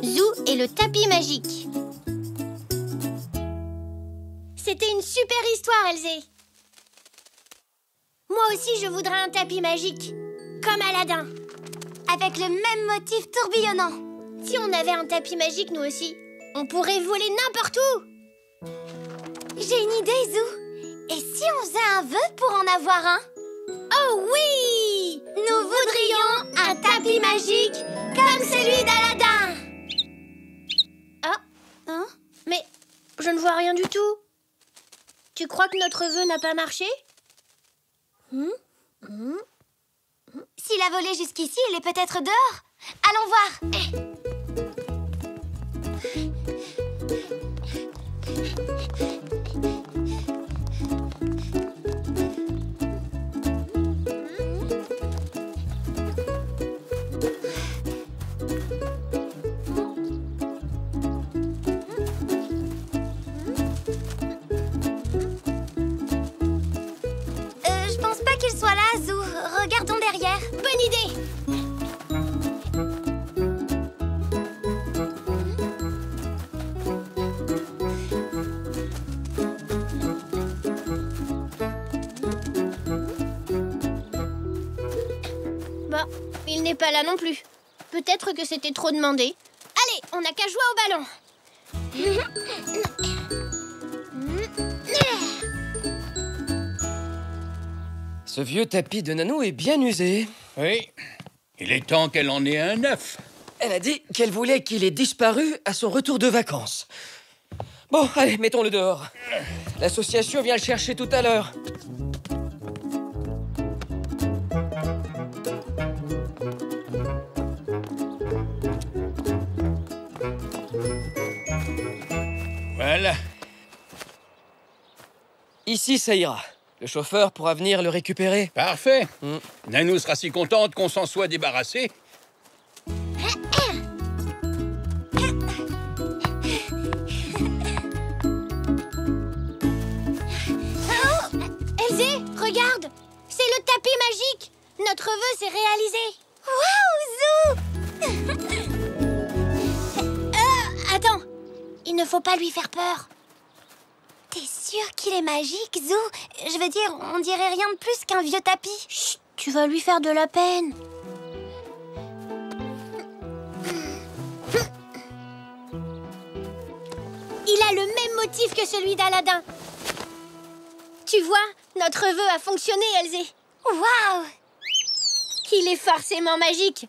Zou et le tapis magique. C'était une super histoire, Elzé. Moi aussi, je voudrais un tapis magique, comme Aladdin. Avec le même motif tourbillonnant. Si on avait un tapis magique, nous aussi, on pourrait voler n'importe où. J'ai une idée, Zou. Et si on faisait un vœu pour en avoir un? Oh oui! Nous voudrions un tapis magique comme celui d'Aladin. Ah, Hein? mais je ne vois rien du tout. Tu crois que notre vœu n'a pas marché? S'il a volé jusqu'ici, il est peut-être dehors. Allons voir. Je pense pas qu'il soit là, Zou. Regardons derrière. Bonne idée! Bah, il n'est pas là non plus. Peut-être que c'était trop demandé. Allez, on n'a qu'à jouer au ballon. Ce vieux tapis de Nanou est bien usé. Oui, il est temps qu'elle en ait un neuf. Elle a dit qu'elle voulait qu'il ait disparu à son retour de vacances. Bon, allez, mettons-le dehors. L'association vient le chercher tout à l'heure. Voilà. Ici, ça ira. Le chauffeur pourra venir le récupérer. Parfait. Nanou sera si contente qu'on s'en soit débarrassé. Elzé, regarde! C'est le tapis magique! Notre vœu s'est réalisé! Waouh, Zou! Attends! Il ne faut pas lui faire peur. T'es sûr qu'il est magique, Zou? Je veux dire, on dirait rien de plus qu'un vieux tapis. Chut, tu vas lui faire de la peine. Il a le même motif que celui d'Aladin. Tu vois, notre vœu a fonctionné, Elzé. Waouh! Il est forcément magique.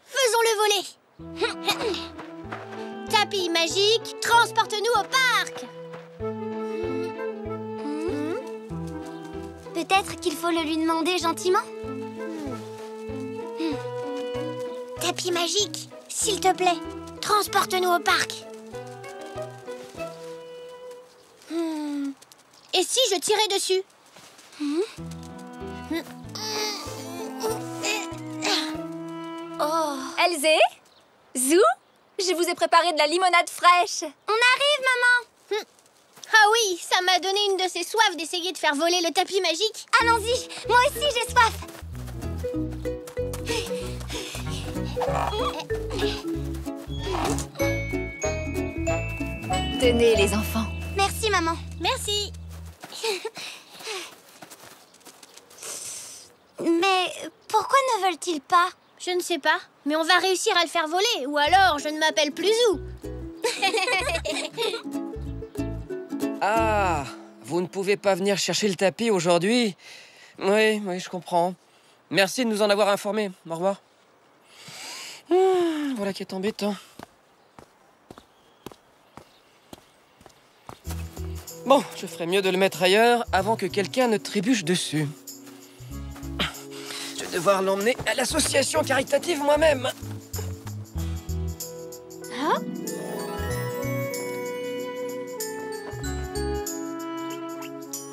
Faisons-le voler. Tapis magique, transporte-nous au parc. Peut-être qu'il faut le lui demander gentiment. Tapis magique, s'il te plaît, transporte-nous au parc. Et si je tirais dessus? Oh. Elzé? Zou? Je vous ai préparé de la limonade fraîche. On arrive, maman! Ah oui, ça m'a donné une de ces soifs d'essayer de faire voler le tapis magique. Allons-y, moi aussi j'ai soif. Tenez, les enfants. Merci, maman. Merci. Mais pourquoi ne veulent-ils pas? Je ne sais pas, mais on va réussir à le faire voler, ou alors je ne m'appelle plus Zou. Ah, vous ne pouvez pas venir chercher le tapis aujourd'hui? Oui, je comprends. Merci de nous en avoir informés. Au revoir. Voilà qui est embêtant. Bon, je ferais mieux de le mettre ailleurs avant que quelqu'un ne trébuche dessus. Je vais devoir l'emmener à l'association caritative moi-même. Hein?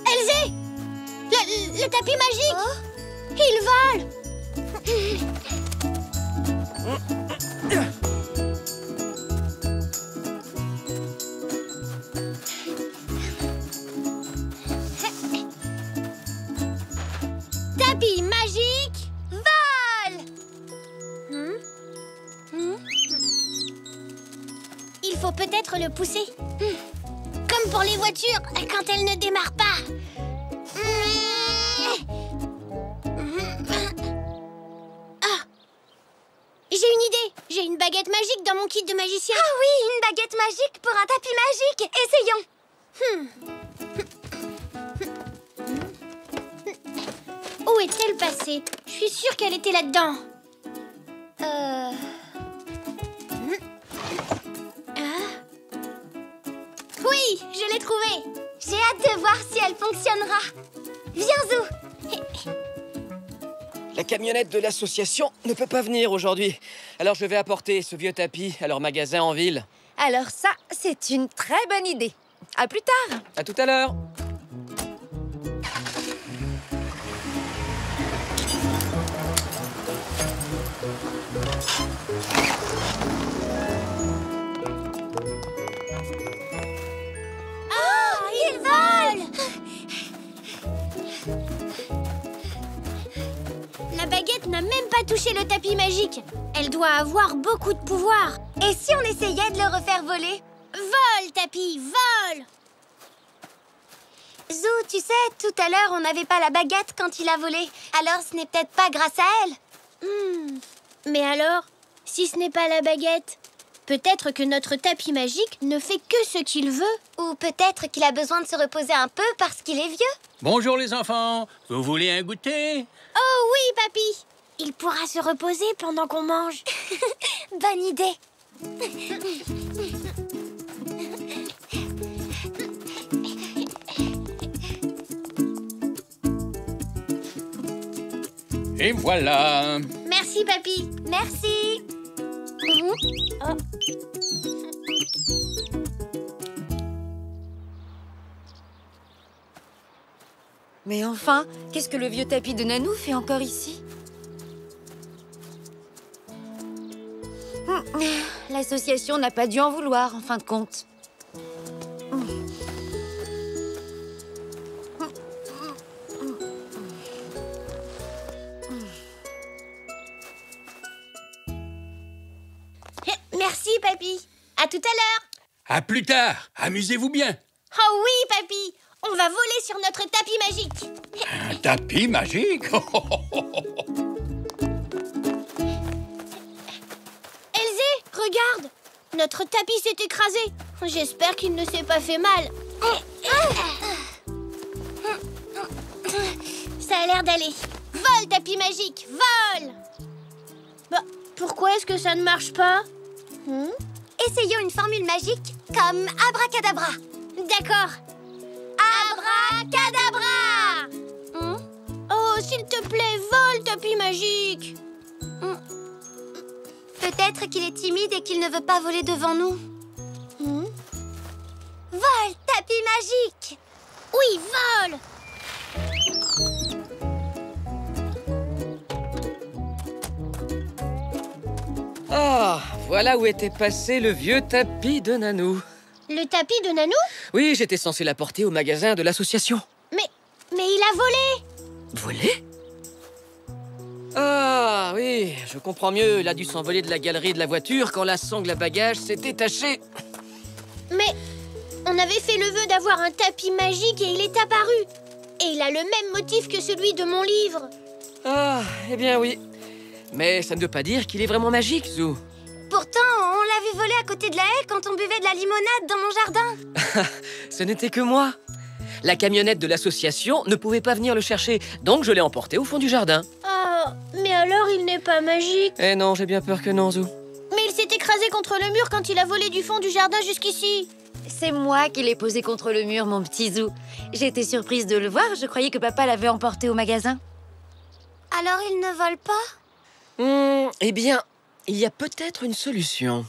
Elzé! Le tapis magique! Oh. Il vole! Tapis magique, vole! qu'il faut peut-être le pousser. Comme pour les voitures, quand elles ne démarrent pas. Ah! J'ai une idée. J'ai une baguette magique dans mon kit de magicien. Ah oui, une baguette magique pour un tapis magique. Essayons. Où est-elle passée? Je suis sûre qu'elle était là-dedans. Oui, je l'ai trouvée. J'ai hâte de voir si elle fonctionnera. Viens, Zou. La camionnette de l'association ne peut pas venir aujourd'hui. Alors je vais apporter ce vieux tapis à leur magasin en ville. Alors ça, c'est une très bonne idée. À plus tard. À tout à l'heure. Oh, il vole! La baguette n'a même pas touché le tapis magique. Elle doit avoir beaucoup de pouvoir. Et si on essayait de le refaire voler? Vole, tapis, vole! Zou, tu sais, tout à l'heure, on n'avait pas la baguette quand il a volé. Alors, ce n'est peut-être pas grâce à elle. Mais alors, si ce n'est pas la baguette, peut-être que notre tapis magique ne fait que ce qu'il veut. Ou peut-être qu'il a besoin de se reposer un peu parce qu'il est vieux. Bonjour les enfants, vous voulez un goûter? Oh oui, papy! Il pourra se reposer pendant qu'on mange. Bonne idée. Et voilà. Merci, papy. Merci. Mais enfin, qu'est-ce que le vieux tapis de Nanou fait encore ici? L'association n'a pas dû en vouloir, en fin de compte. Merci, papy. À tout à l'heure. À plus tard, amusez-vous bien. Oh oui, papy. On va voler sur notre tapis magique. Un tapis magique? Elzé, regarde. Notre tapis s'est écrasé. J'espère qu'il ne s'est pas fait mal. Ça a l'air d'aller. Vole, tapis magique, vole. Bah, pourquoi est-ce que ça ne marche pas? Essayons une formule magique comme abracadabra. D'accord. Abracadabra. Oh, s'il te plaît, vole, tapis magique. Peut-être qu'il est timide et qu'il ne veut pas voler devant nous. Vole, tapis magique. Oui, vole. Ah, voilà où était passé le vieux tapis de Nanou. Le tapis de Nanou? Oui, j'étais censé l'apporter au magasin de l'association. Mais il a volé. Volé? Ah, oui, je comprends mieux. Il a dû s'envoler de la galerie de la voiture quand la sangle à bagages s'est détachée. Mais on avait fait le vœu d'avoir un tapis magique et il est apparu. Et il a le même motif que celui de mon livre. Ah, eh bien oui. Mais ça ne veut pas dire qu'il est vraiment magique, Zou. Pourtant, on l'a vu voler à côté de la haie quand on buvait de la limonade dans mon jardin. Ce n'était que moi. La camionnette de l'association ne pouvait pas venir le chercher, donc je l'ai emporté au fond du jardin. Ah, mais alors il n'est pas magique. Eh non, j'ai bien peur que non, Zou. Mais il s'est écrasé contre le mur quand il a volé du fond du jardin jusqu'ici. C'est moi qui l'ai posé contre le mur, mon petit Zou. J'ai été surprise de le voir, je croyais que papa l'avait emporté au magasin. Alors il ne vole pas? Eh bien, il y a peut-être une solution.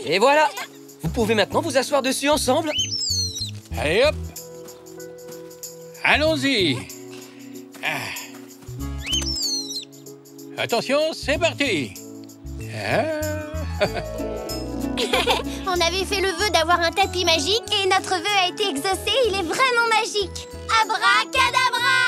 Et voilà! Vous pouvez maintenant vous asseoir dessus ensemble. Allez hop. Allons-y. Attention, c'est parti. On avait fait le vœu d'avoir un tapis magique. Et notre vœu a été exaucé, il est vraiment magique. Abracadabra.